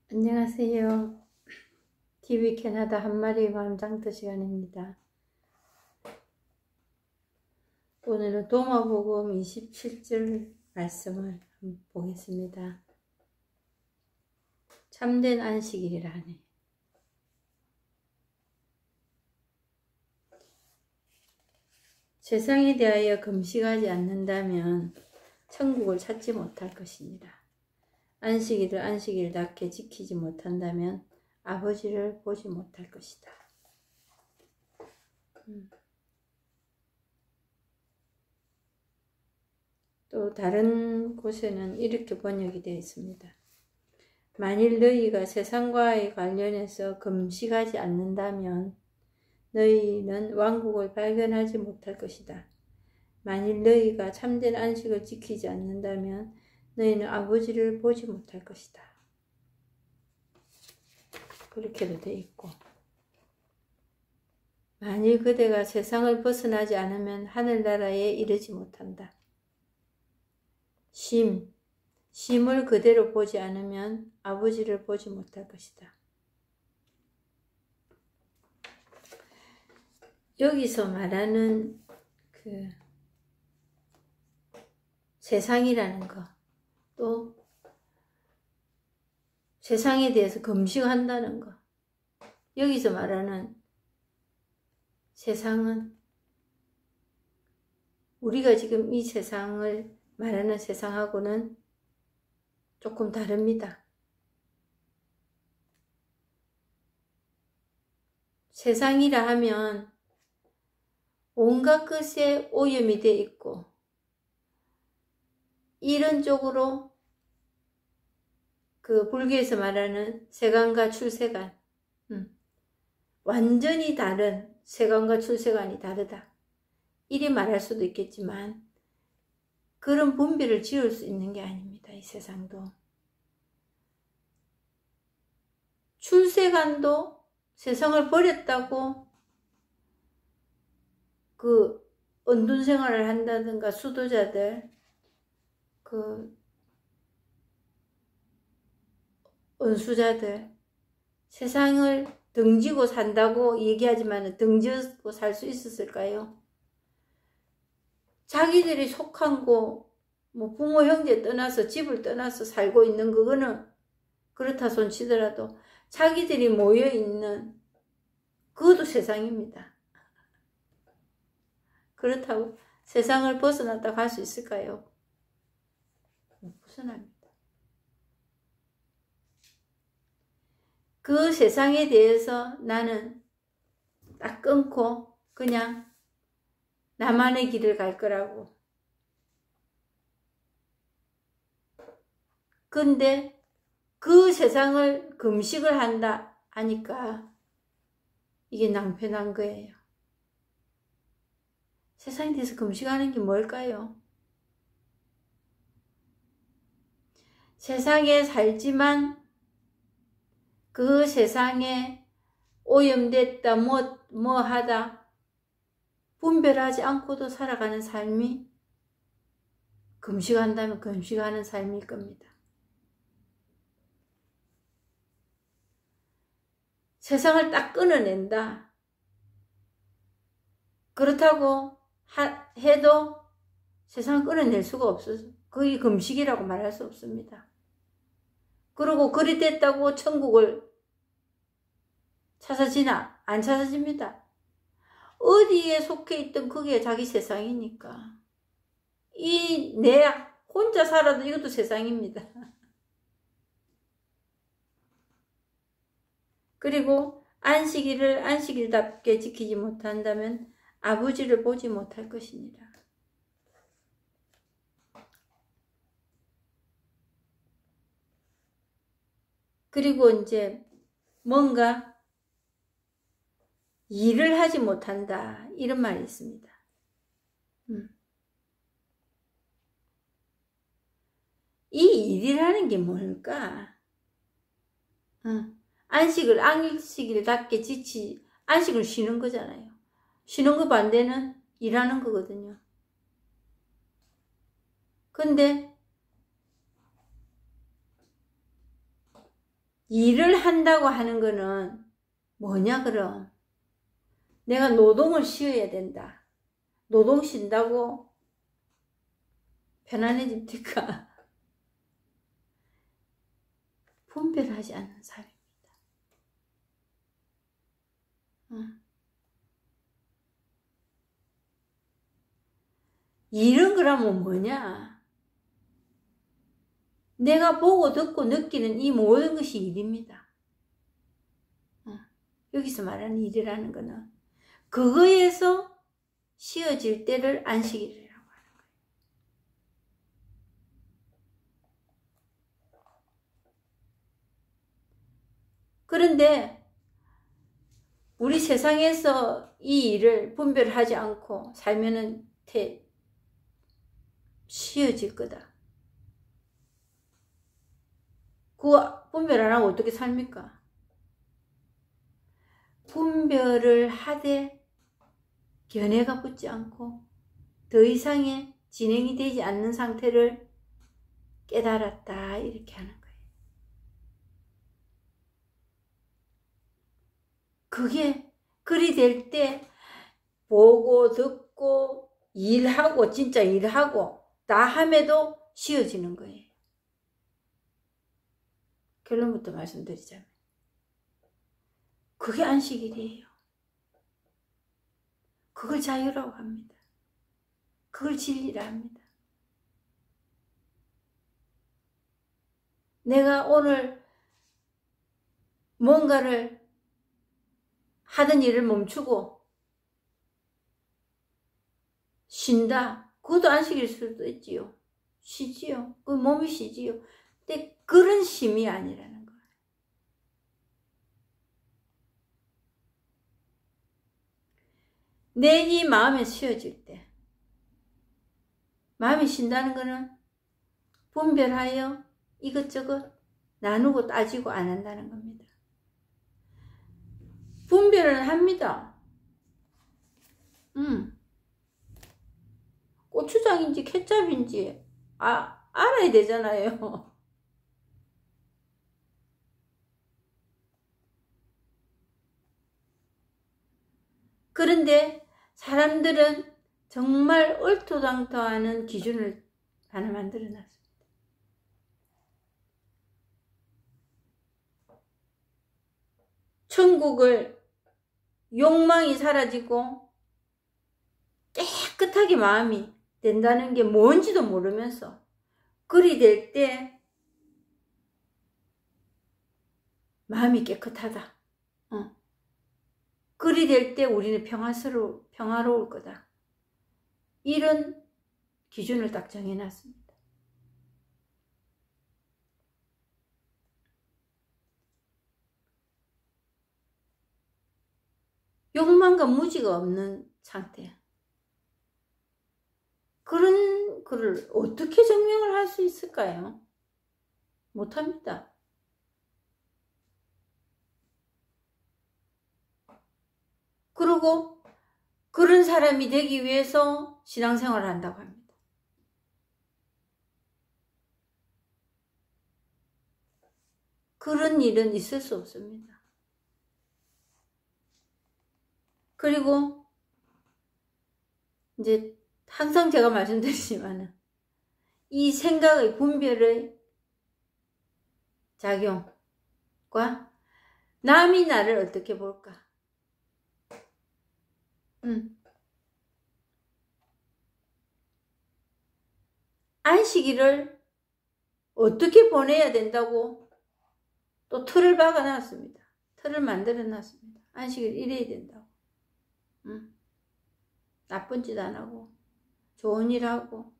안녕하세요. TV 캐나다 한마리의 마음 장터 시간입니다. 오늘은 도마복음 27절 말씀을 한번 보겠습니다. 참된 안식일이라네. 세상에 대하여 금식하지 않는다면 천국을 찾지 못할 것입니다. 안식일을 안식일답게 지키지 못한다면 아버지를 보지 못할 것이다. 또 다른 곳에는 이렇게 번역이 되어 있습니다. 만일 너희가 세상과의 관련해서 금식하지 않는다면 너희는 왕국을 발견하지 못할 것이다. 만일 너희가 참된 안식을 지키지 않는다면 너희는 아버지를 보지 못할 것이다. 그렇게도 되어 있고, 만일 그대가 세상을 벗어나지 않으면 하늘나라에 이르지 못한다. 심을 그대로 보지 않으면 아버지를 보지 못할 것이다. 여기서 말하는 그 세상이라는 거, 또 세상에 대해서 금식한다는 거, 여기서 말하는 세상은 우리가 지금 이 세상을 말하는 세상하고는 조금 다릅니다. 세상이라 하면 온갖 것에 오염이 되어 있고, 이런 쪽으로 그 불교에서 말하는 세간과 출세간, 완전히 다른 세간과 출세간이 다르다. 이리 말할 수도 있겠지만 그런 분별을 지을 수 있는 게 아닙니다. 이 세상도. 출세간도 세상을 버렸다고 그 언둔 생활을 한다든가 수도자들, 그 은수자들, 세상을 등지고 산다고 얘기하지만 등지고 살 수 있었을까요? 자기들이 속한 곳, 뭐 부모 형제 떠나서 집을 떠나서 살고 있는 그거는 그렇다 손치더라도 자기들이 모여 있는 그것도 세상입니다. 그렇다고 세상을 벗어났다고 할 수 있을까요? 못 벗어납니다. 그 세상에 대해서 나는 딱 끊고 그냥 나만의 길을 갈 거라고. 근데 그 세상을 금식을 한다 하니까 이게 낭패난 거예요. 세상에 대해서 금식하는 게 뭘까요? 세상에 살지만 그 세상에 오염됐다 뭐 하다 분별하지 않고도 살아가는 삶이 금식한다면 금식하는 삶일 겁니다. 세상을 딱 끊어낸다. 그렇다고 해도 세상을 끊어낼 수가 없어서 그게 금식이라고 말할 수 없습니다. 그리고 그리 됐다고 천국을 찾아지나? 안 찾아집니다. 어디에 속해 있든 그게 자기 세상이니까. 내 혼자 살아도 이것도 세상입니다. 그리고 안식일을 안식일답게 지키지 못한다면 아버지를 보지 못할 것입니다. 그리고 이제 뭔가 일을 하지 못한다, 이런 말이 있습니다. 이 일이라는 게 뭘까? 안식일답게 안식을 쉬는 거잖아요. 쉬는 거 반대는 일하는 거거든요. 근데 일을 한다고 하는 거는 뭐냐 그럼? 내가 노동을 쉬어야 된다. 노동 쉰다고 편안해집니까? 분별하지 않는 삶입니다. 일은 그러면 뭐냐? 내가 보고 듣고 느끼는 이 모든 것이 일입니다. 여기서 말하는 일이라는 거는 그거에서 쉬어질 때를 안식일이라고 하는 거예요. 그런데 우리 세상에서 이 일을 분별하지 않고 살면은 쉬어질 거다. 그거 분별 안 하고 어떻게 삽니까? 분별을 하되 견해가 붙지 않고 더 이상의 진행이 되지 않는 상태를 깨달았다 이렇게 하는 거예요. 그게 그리 될 때 보고 듣고 일하고 진짜 일하고 다 함에도 쉬어지는 거예요. 결론부터 말씀드리자면 그게 안식일이에요. 그걸 자유라고 합니다. 그걸 진리라 합니다. 내가 오늘 뭔가를 하던 일을 멈추고 쉰다. 그것도 안식일 수도 있지요. 쉬지요. 그 몸이 쉬지요. 근데 그런 쉼이 아니라는 거예요. 내 이 마음이 쉬어질 때, 마음이 쉰다는 거는 분별하여 이것저것 나누고 따지고 안 한다는 겁니다. 분별을 합니다. 고추장인지 케첩인지 알아야 되잖아요. 그런데 사람들은 정말 얼토당토하는 기준을 하나 만들어놨습니다. 천국을 욕망이 사라지고 깨끗하게 마음이 된다는 게 뭔지도 모르면서 그리 될 때 마음이 깨끗하다. 그리 될 때 우리는 평화로울 거다. 이런 기준을 딱 정해놨습니다. 욕망과 무지가 없는 상태. 그런 거를 어떻게 증명을 할 수 있을까요? 못합니다. 그리고 그런 사람이 되기 위해서 신앙생활을 한다고 합니다. 그런 일은 있을 수 없습니다. 그리고 이제 항상 제가 말씀드리지만 이 생각의 분별의 작용과 남이 나를 어떻게 볼까? 안식일을 어떻게 보내야 된다고 또 틀을 박아놨습니다. 틀을 만들어놨습니다. 안식일 이래야 된다고. 나쁜 짓 안 하고 좋은 일 하고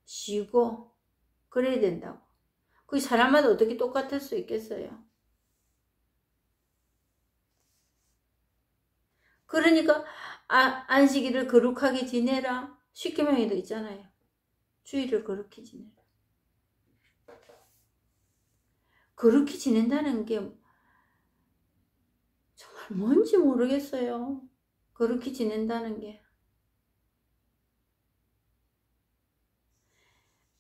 쉬고 그래야 된다고. 그게 사람마다 어떻게 똑같을 수 있겠어요? 그러니까 안식일을 거룩하게 지내라. 십계명에도 있잖아요. 주일을 거룩히 지내라. 거룩히 지낸다는 게 정말 뭔지 모르겠어요. 거룩히 지낸다는 게.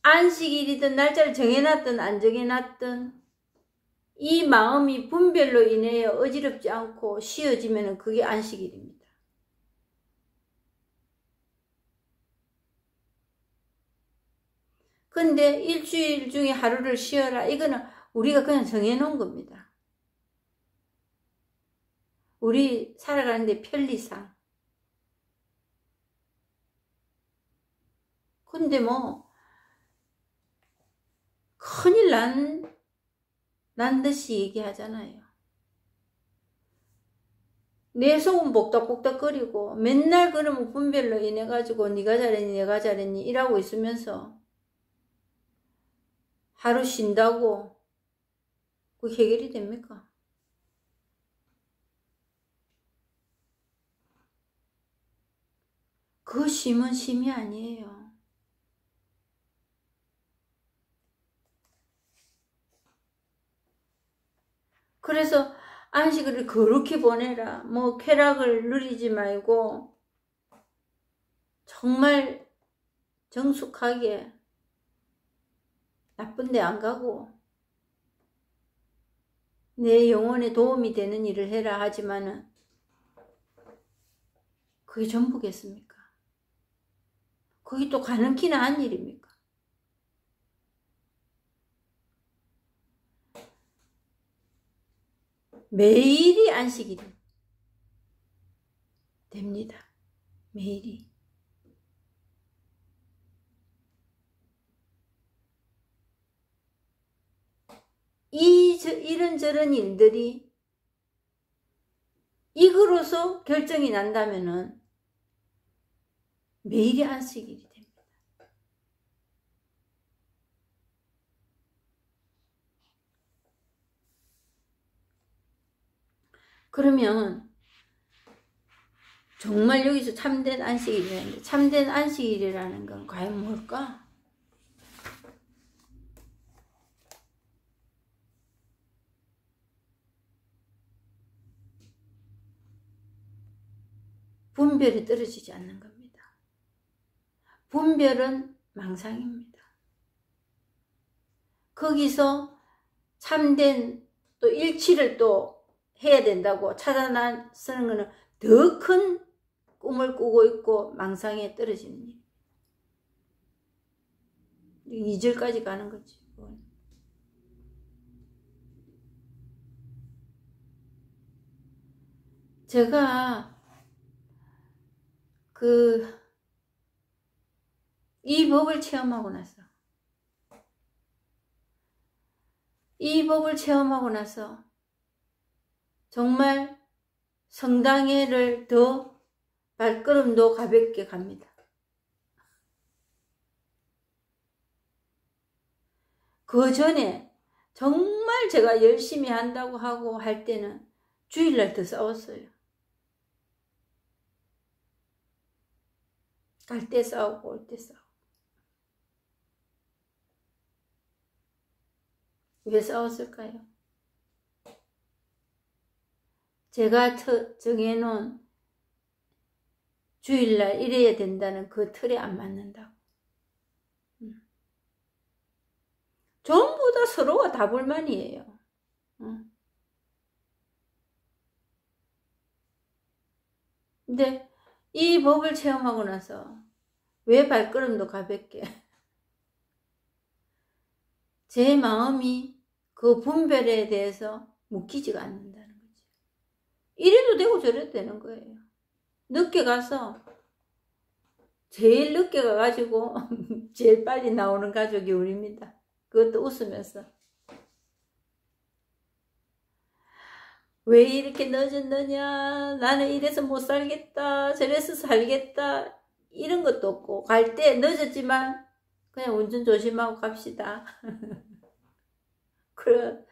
안식일이든 날짜를 정해놨든 안 정해놨든 이 마음이 분별로 인하여 어지럽지 않고 쉬어지면 그게 안식일입니다. 근데 일주일 중에 하루를 쉬어라. 이거는 우리가 그냥 정해놓은 겁니다. 우리 살아가는데 편리상. 근데 뭐 큰일 난 듯이 얘기하잖아요. 내 속은 복닥복닥거리고 맨날 그러면 분별로 인해 가지고 네가 잘했니 내가 잘했니 이러고 있으면서 하루 쉰다고 그 해결이 됩니까? 그 쉼은 쉼이 아니에요. 그래서 안식일을 그렇게 보내라. 뭐 쾌락을 누리지 말고 정말 정숙하게 나쁜 데 안 가고 내 영혼에 도움이 되는 일을 해라 하지만은 그게 전부겠습니까? 그게 또 가능키나 한 일입니까? 매일이 안식일이 됩니다. 매일이. 이런저런 일들이 이거로서 결정이 난다면은 매일이 안식일이 됩니다. 그러면 정말 여기서 참된 안식일이라는데 참된 안식일이라는 건 과연 뭘까? 분별이 떨어지지 않는 겁니다. 분별은 망상입니다. 거기서 참된 또 일치를 또 해야 된다고 찾아나서는 것은 더 큰 꿈을 꾸고 있고 망상에 떨어지는 일. 2절까지 가는 거지. 제가 이 법을 체험하고 나서 정말 성당에를 더 발걸음도 가볍게 갑니다. 그 전에 정말 제가 열심히 한다고 하고 할 때는 주일날 더 싸웠어요. 갈 때 싸우고 올 때 싸우고. 왜 싸웠을까요? 제가 정해놓은 주일날 이래야 된다는 그 틀에 안 맞는다고. 전부 다 서로가 다 불만이에요. 근데 이 법을 체험하고 나서 왜 발걸음도 가볍게 제 마음이 그 분별에 대해서 묶이지가 않는다는 거지. 이래도 되고 저래도 되는 거예요. 늦게 가서 제일 늦게 가가지고 제일 빨리 나오는 가족이 우리입니다. 그것도 웃으면서. 왜 이렇게 늦었느냐, 나는 이래서 못 살겠다, 저래서 살겠다, 이런 것도 없고, 갈 때 늦었지만 그냥 운전 조심하고 갑시다. 그래,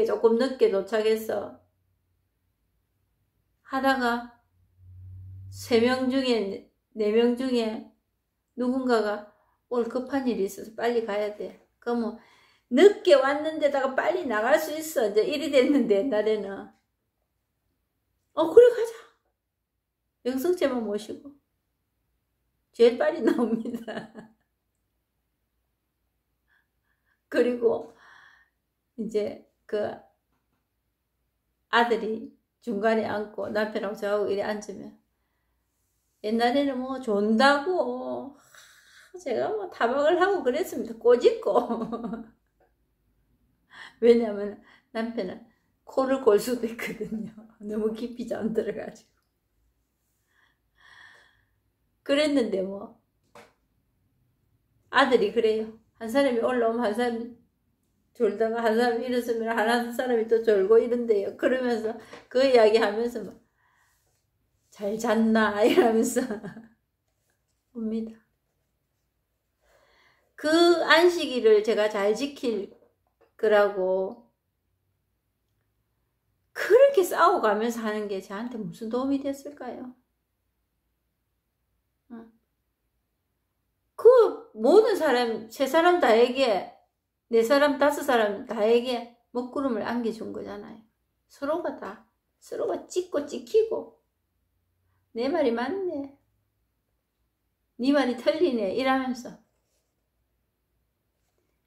조금 늦게 도착해서 하다가 3명 중에 4명 중에 누군가가 오늘 급한 일이 있어서 빨리 가야 돼. 그러면 늦게 왔는데다가 빨리 나갈 수 있어. 이제 일이 됐는데 옛날에는 그래 가자. 영성체만 모시고 제일 빨리 나옵니다. 그리고 이제 그 아들이 중간에 앉고 남편하고 저하고 이래 앉으면 옛날에는 뭐 존다고 제가 뭐 타박을 하고 그랬습니다. 꼬집고. 왜냐하면 남편은 코를 골 수도 있거든요. 너무 깊이 잠들어가지고. 그랬는데 뭐 아들이 그래요. 한 사람이 올라오면 한 사람이 졸다가 한 사람이 일어서면 한 사람이 또 졸고 이런데요. 그러면서 그 이야기 하면서 막 잘 잤나 이러면서 옵니다. 그 안식일을 제가 잘 지킬 거라고 그렇게 싸워가면서 하는 게 저한테 무슨 도움이 됐을까요? 그 모든 사람, 세 사람 다에게, 네 사람, 다섯 사람 다에게 먹구름을 안겨준 거잖아요. 서로가 찍고 찍히고, 내 말이 맞네, 네 말이 틀리네 이러면서.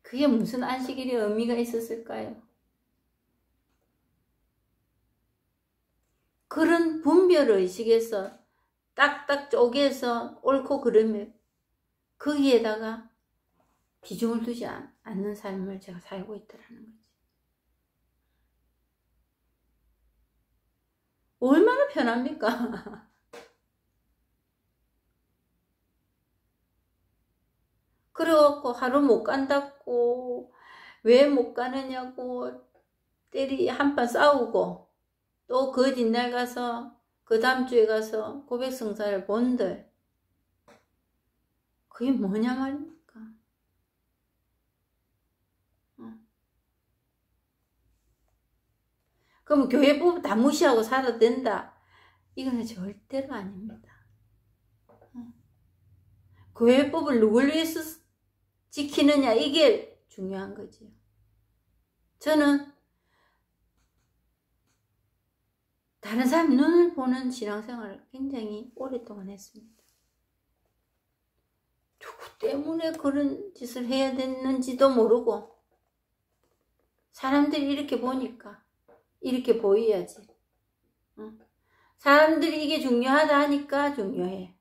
그게 무슨 안식일의 의미가 있었을까요? 그런 분별의식에서 딱딱 쪼개서 옳고 그름을 거기에다가 비중을 두지 않는 삶을 제가 살고 있더라는 거지. 얼마나 편합니까? 그래갖고 하루 못 간다고 왜 못 가느냐고 한판 싸우고 또 그 뒷날 가서 그 다음 주에 가서 고백성사를 본들 그게 뭐냐 말입니까? 그럼 교회법 다 무시하고 살아도 된다? 이거는 절대로 아닙니다. 교회법을 누굴 위해서 지키느냐 이게 중요한 거지요. 저는 다른 사람 눈을 보는 신앙생활을 굉장히 오랫동안 했습니다. 누구 때문에 그런 짓을 해야 됐는지도 모르고 사람들이 이렇게 보니까 이렇게 보여야지. 사람들이 이게 중요하다 하니까 중요해.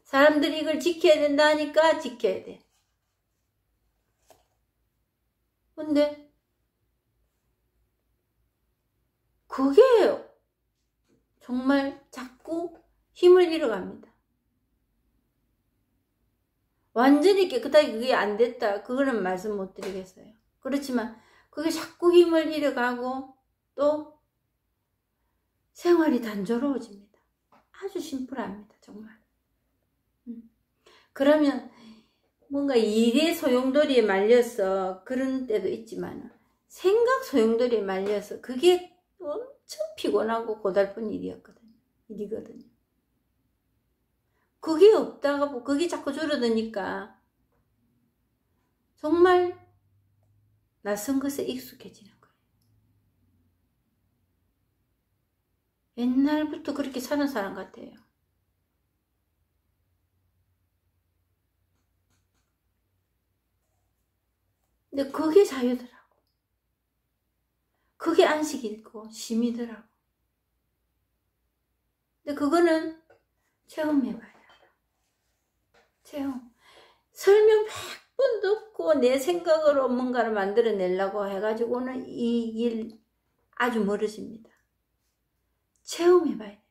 사람들이 이걸 지켜야 된다 하니까 지켜야 돼. 근데 그게 정말 자꾸 힘을 잃어갑니다. 완전히 깨끗하게 그게 안 됐다. 그거는 말씀 못 드리겠어요. 그렇지만 그게 자꾸 힘을 잃어가고 또 생활이 단조로워집니다. 아주 심플합니다. 정말. 그러면 뭔가 일의 소용돌이에 말려서 그런 때도 있지만 생각 소용돌이에 말려서 그게 엄청 피곤하고 고달픈 일이거든요. 그게 없다가 그게 자꾸 줄어드니까 정말 낯선 것에 익숙해지는 거예요. 옛날부터 그렇게 사는 사람 같아요. 근데 그게 자유더라고. 그게 안식이고 쉼이더라고. 근데 그거는 체험해봐야 알아. 체험. 설명 100번 듣고 내 생각으로 뭔가를 만들어내려고 해가지고는 이 길 아주 멀어집니다. 체험해봐야 됩니다.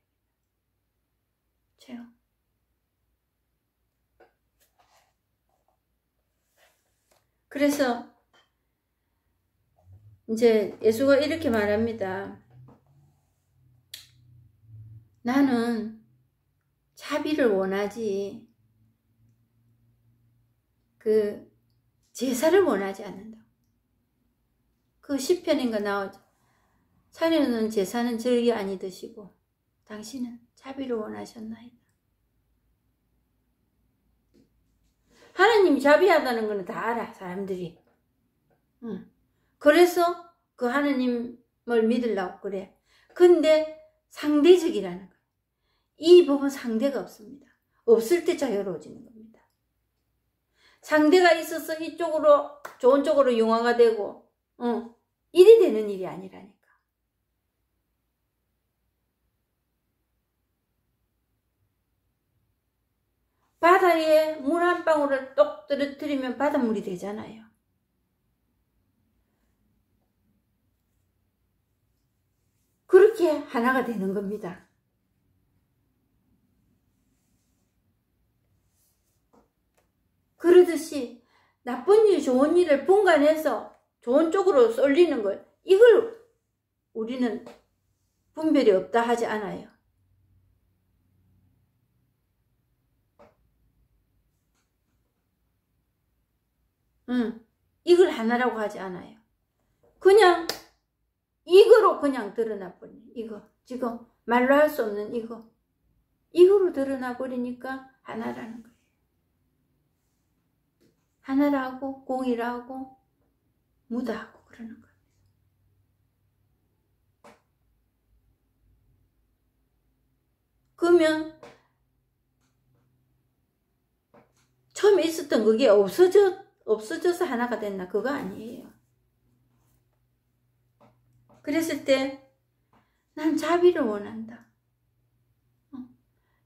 체험. 그래서 이제 예수가 이렇게 말합니다. 나는 자비를 원하지 그 제사를 원하지 않는다. 그 시편인가 나오죠. 자네는 제사는 즐겨 아니 드시고 당신은 자비를 원하셨나이다. 하나님이 자비하다는 거는 다 알아, 사람들이. 그래서 그 하나님을 믿으려고 그래. 근데 상대적이라는 거예요. 이 법은 상대가 없습니다. 없을 때 자유로워지는 겁니다. 상대가 있어서 이쪽으로 좋은 쪽으로 융화가 되고 일이 되는 일이 아니라니까. 바다에 물 한 방울을 똑 떨어뜨리면 바닷물이 되잖아요. 그렇게 하나가 되는 겁니다. 그러듯이 나쁜 일, 좋은 일을 분간해서 좋은 쪽으로 쏠리는 걸, 이걸 우리는 분별이 없다 하지 않아요. 이걸 하나라고 하지 않아요. 그냥 이거로 그냥 드러나 버리네. 이거 지금 말로 할 수 없는 이거로 드러나 버리니까 하나라는 거예요. 하나라고 공이라고 무다하고 그러는 겁니다. 그러면 처음에 있었던 그게 없어져서 하나가 됐나? 그거 아니에요. 그랬을 때 난 자비를 원한다.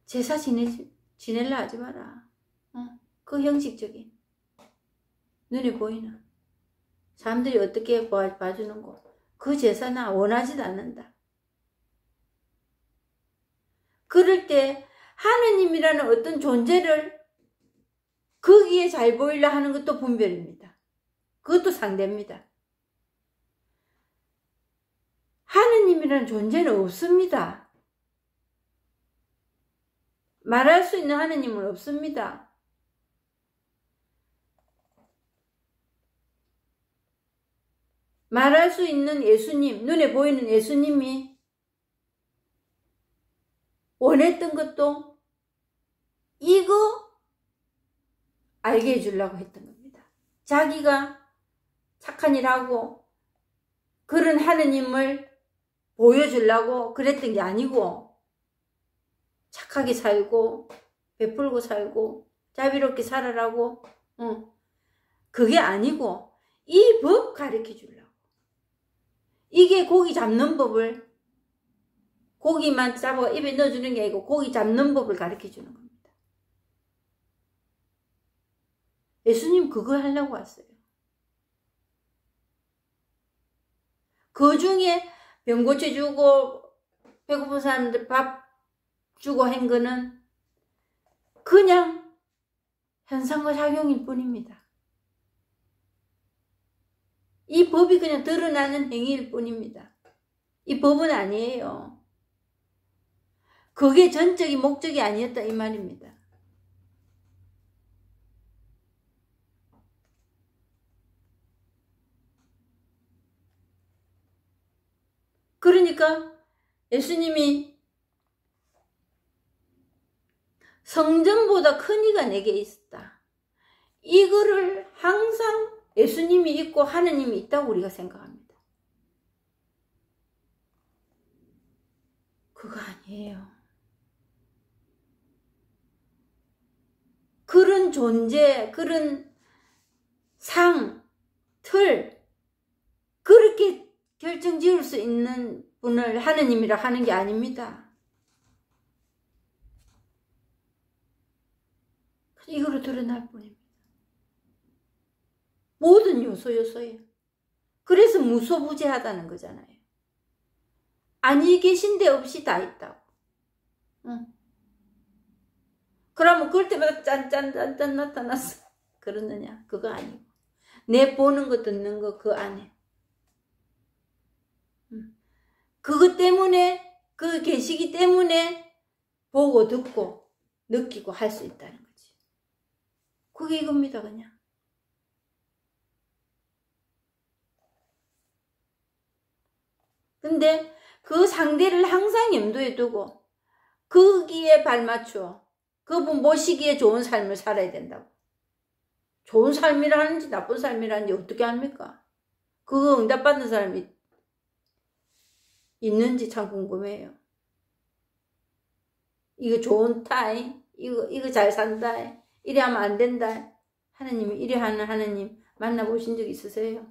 제사 지낼라 하지 마라. 그 형식적인 눈에 보이는 사람들이 어떻게 봐주는 거, 그 제사 나 원하지도 않는다. 그럴 때 하느님이라는 어떤 존재를 거기에 잘 보이려 하는 것도 분별입니다. 그것도 상대입니다. 하느님이라는 존재는 없습니다. 말할 수 있는 하느님은 없습니다. 말할 수 있는 예수님, 눈에 보이는 예수님이 원했던 것도 이거 알게 해주려고 했던 겁니다. 자기가 착한 일하고 그런 하느님을 보여주려고 그랬던 게 아니고, 착하게 살고 베풀고 살고 자비롭게 살아라고 그게 아니고 이 법 가르쳐 주려고. 이게 고기 잡는 법을, 고기만 잡아 입에 넣어주는 게 아니고 고기 잡는 법을 가르쳐 주는 겁니다. 예수님 그거 하려고 왔어요. 그 중에 병 고쳐주고 배고픈 사람들 밥 주고 한 거는 그냥 현상과 작용일 뿐입니다. 이 법이 그냥 드러나는 행위일 뿐입니다. 이 법은 아니에요. 그게 전적인 목적이 아니었다 이 말입니다. 그러니까 예수님이 성전보다 큰 이가 내게 있었다. 이거를 항상 예수님이 있고 하느님이 있다고 우리가 생각합니다. 그거 아니에요. 그런 존재, 그런 상, 틀, 그렇게 결정 지을 수 있는 분을 하느님이라 하는 게 아닙니다. 이거로 드러날 뿐입니다. 모든 요소에. 그래서 무소부재하다는 거잖아요. 아니 계신 데 없이 다 있다고. 그러면 그럴 때마다 짠짠짠짠 나타났어. 그러느냐? 그거 아니고. 내 보는 거 듣는 거 그 안에. 그것 때문에, 그 계시기 때문에 보고 듣고 느끼고 할 수 있다는 거지. 그게 이겁니다, 그냥. 근데 그 상대를 항상 염두에 두고 거기에 발맞추어 그분 모시기에 좋은 삶을 살아야 된다고. 좋은 삶이라는지 나쁜 삶이라는지 어떻게 합니까? 그거 응답받는 사람이 있는지 참 궁금해요. 이거 좋다, 이거 잘 산다, 이래 하면 안 된다 하느님이 이래 하는 하느님 만나보신 적 있으세요?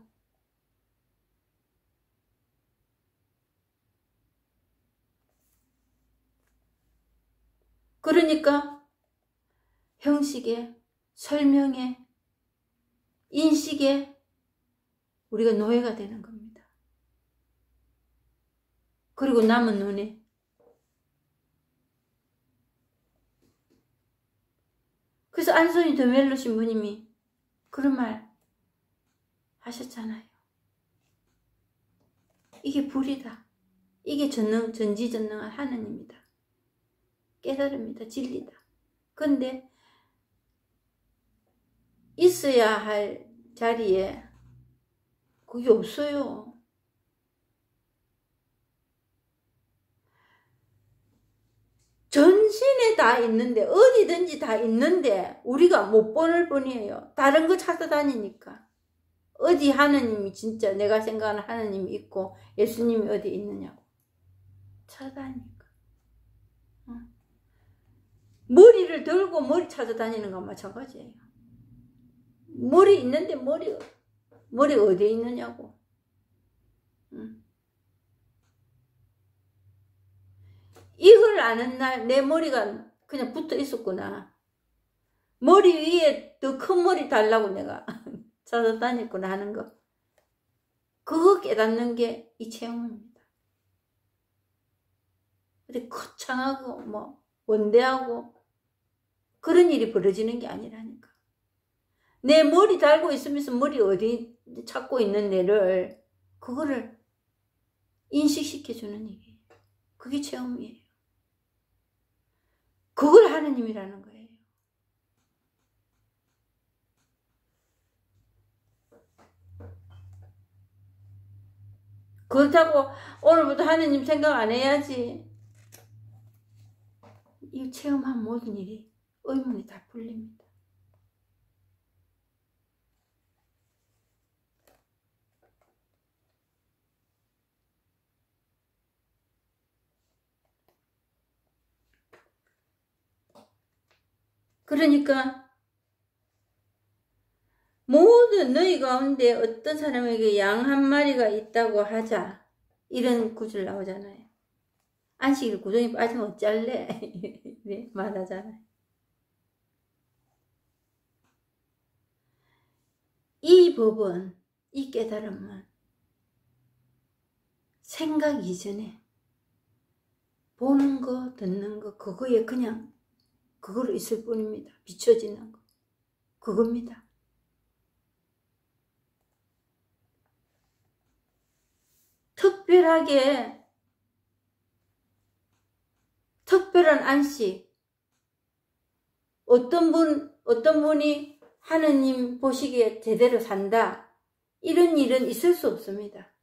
그러니까 형식에, 설명에, 인식에 우리가 노예가 되는 겁니다. 그리고 남은 눈에 그래서 안소니 드멜로 신부님이 그런 말 하셨잖아요. 이게 불이다. 이게 전지전능한 하느님이다. 깨달음이다. 진리다. 근데 있어야 할 자리에 그게 없어요. 전신에 다 있는데, 어디든지 다 있는데 우리가 못 보는 뿐이에요. 다른 거 찾아다니니까. 어디 하느님이 진짜 내가 생각하는 하느님이 있고 예수님이 어디 있느냐고 찾아다니니까. 머리를 들고 머리 찾아다니는 건 마찬가지예요. 머리 있는데 머리 어디에 있느냐고. 이걸 아는 날 내 머리가 그냥 붙어 있었구나. 머리 위에 더 큰 머리 달라고 내가 찾아다녔구나 하는 거. 그거 깨닫는 게 이 체험입니다. 근데 거창하고 뭐 원대하고 그런 일이 벌어지는 게 아니라니까. 내 머리 달고 있으면서 머리 어디 찾고 있는 애를 그거를 인식시켜주는 얘기예요. 그게 체험이에요. 그걸 하느님이라는 거예요. 그렇다고 오늘부터 하느님 생각 안 해야지. 이 체험한 모든 일이 의문이 다 풀립니다. 그러니까 모든 너희 가운데 어떤 사람에게 양 한 마리가 있다고 하자. 이런 구절 나오잖아요. 안식일 구덩이 빠지면 어쩔래? 네, 말하잖아요. 이 법은, 이 깨달음은 생각 이전에 보는 거, 듣는 거, 그거에 그냥 그거로 있을 뿐입니다. 비춰지는 거. 그겁니다. 특별하게 특별한 안식. 어떤 분이 하느님 보시기에 제대로 산다. 이런 일은 있을 수 없습니다.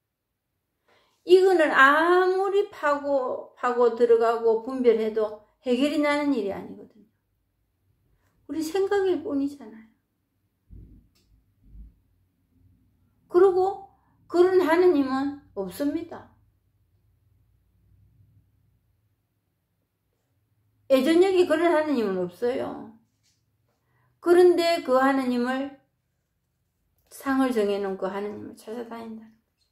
이거는 아무리 파고 들어가고 분별해도 해결이 나는 일이 아니거든요. 우리 생각일 뿐이잖아요. 그리고 그런 하느님은 없습니다. 예전역에 그런 하느님은 없어요. 그런데 그 하느님을 상을 정해놓은 그 하느님을 찾아다닌다는 거죠.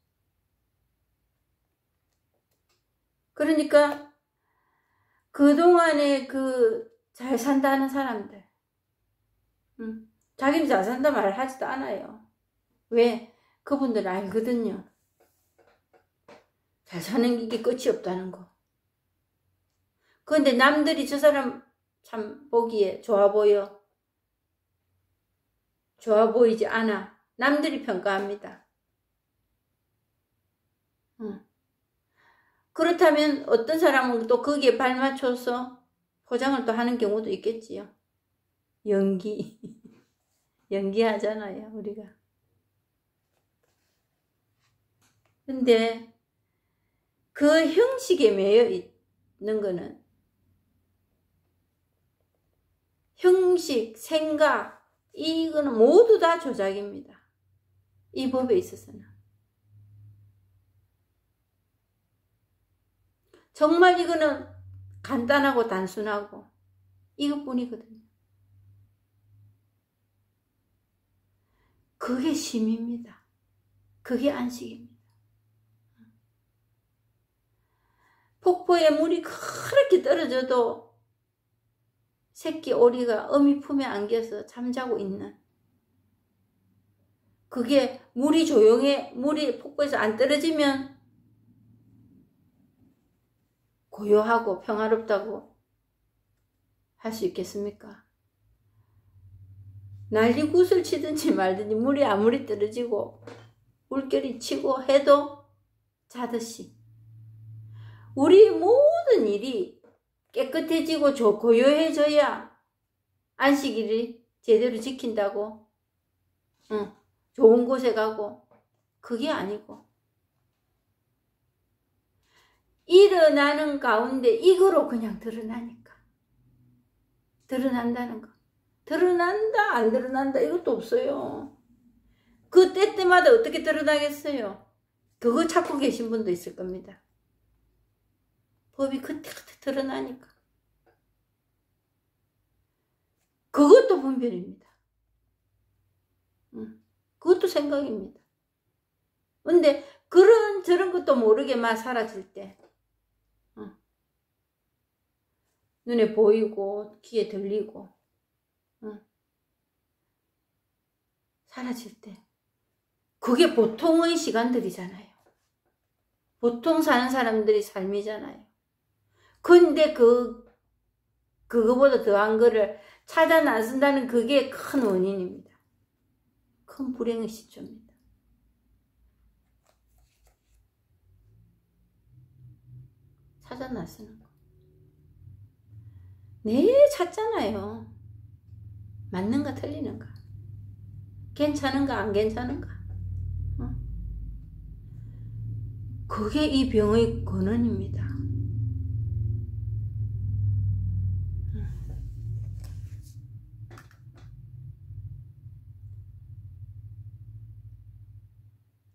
그러니까 그동안에 잘 산다는 사람들, 자기는 잘 산다 말을 하지도 않아요. 왜? 그분들은 알거든요. 잘 사는 게 끝이 없다는 거. 그런데 남들이 저 사람 참 보기에 좋아 보이지 않아. 남들이 평가합니다. 그렇다면 어떤 사람은 또 거기에 발맞춰서 포장을 또 하는 경우도 있겠지요. 연기하잖아요, 우리가. 근데 그 형식에 매여 있는 거는 형식, 생각, 이거는 모두 다 조작입니다. 이 법에 있어서는. 정말 이거는 간단하고 단순하고 이것뿐이거든요. 그게 쉼입니다. 그게 안식입니다. 폭포에 물이 그렇게 떨어져도 새끼 오리가 어미 품에 안겨서 잠자고 있는, 그게 물이 물이 폭포에서 안 떨어지면 고요하고 평화롭다고 할 수 있겠습니까? 난리굿을 치든지 말든지 물이 아무리 떨어지고 물결이 치고 해도 자듯이 우리 모든 일이 깨끗해지고 고요해져야 안식일이 제대로 지킨다고 좋은 곳에 가고, 그게 아니고 일어나는 가운데 이거로 그냥 드러나니까. 드러난다는 거. 드러난다 안 드러난다 이것도 없어요. 그 때때마다 어떻게 드러나겠어요? 그거 찾고 계신 분도 있을 겁니다. 법이 그때그때 드러나니까. 그것도 분별입니다. 그것도 생각입니다. 근데 저런 것도 모르게 막 사라질 때, 눈에 보이고 귀에 들리고 사라질 때, 그게 보통의 시간들이잖아요. 보통 사는 사람들이 삶이잖아요. 근데 그거보다 더한 거를 찾아 나선다는 그게 큰 원인입니다. 큰 불행의 시초입니다. 찾아 나서는 거. 네, 찾잖아요. 맞는가 틀리는가, 괜찮은가 안 괜찮은가. 그게 이 병의 근원입니다.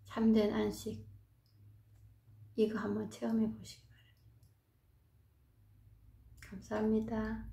참된 안식, 이거 한번 체험해 보시기 바랍니다. 감사합니다.